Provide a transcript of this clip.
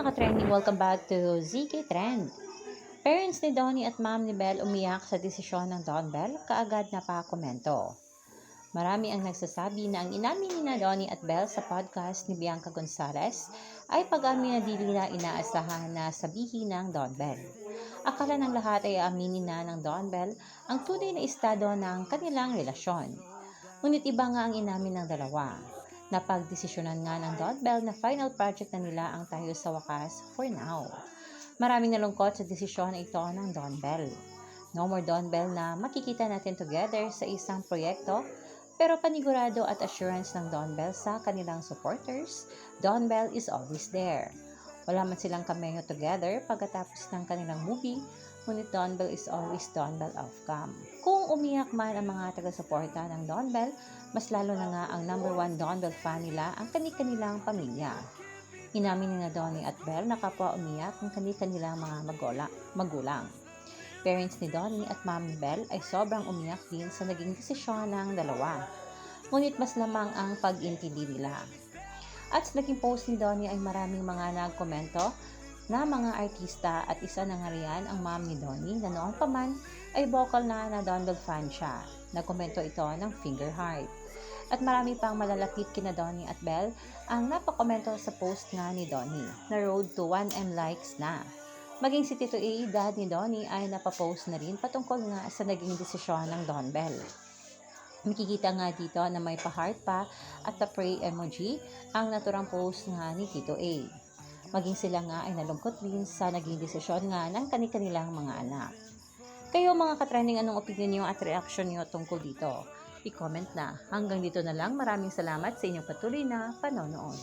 mga ka-trending, welcome back to ZK Trend. Parents ni Donnie at mom ni Belle umiyak sa desisyon ng Don Bell, kaagad na pa-komento. Marami ang nagsasabi na ang inamin ni na Donnie at Belle sa podcast ni Bianca Gonzalez ay pag-amin na di nila inaasahan na sabihin ng Don Bell. Akala ng lahat ay aminin na ng Don Bell ang tunay na estado ng kanilang relasyon. Ngunit iba nga ang inamin ng dalawa. Napagdesisyonan nga ng Don Bell na final project na nila ang Tayo sa Wakas for now. Maraming nalungkot sa desisyon na ito ng Don Bell. No more Don Bell na makikita natin together sa isang proyekto, pero panigurado at assurance ng Don Bell sa kanilang supporters, Don Bell is always there. Wala man silang cameo together pagkatapos ng kanilang movie, ngunit Don Bell is always Don Bell outcome. Kung umiyak man ang mga taga-suporta ng Don Bell, mas lalo na nga ang number 1 Don Bell fan nila ang kani-kanilang pamilya. Inamin ni na Donnie at Belle na kapwa umiyak ang kani-kanilang mga magulang. Parents ni Donnie at mom ni Belle ay sobrang umiyak din sa naging desisyon ng dalawa. Ngunit mas lamang ang pag-intindi nila. At sa naging post ni Donnie ay maraming mga nagkomento na mga artista at isa na nga riyan ang mom ni Donnie na noon pa man ay vocal na Don Bell fan siya. Nagkomento ito ng finger heart. At marami pang malalapit kina Donnie at Belle ang napakomento sa post nga ni Donnie na road to 1M likes na. Maging si Tito A, dad ni Donnie, ay napapost na rin patungkol nga sa naging desisyon ng Don Bell. Makikita nga dito na may pa-heart pa at pa-pray emoji ang naturang post nga ni Tito A. Maging sila nga ay nalungkot din sa naging desisyon nga ng kanilang mga anak. Kayo mga ka-trending, anong opinion niyo at reaction niyo tungkol dito? I-comment na. Hanggang dito na lang. Maraming salamat sa inyong patuloy na panonood.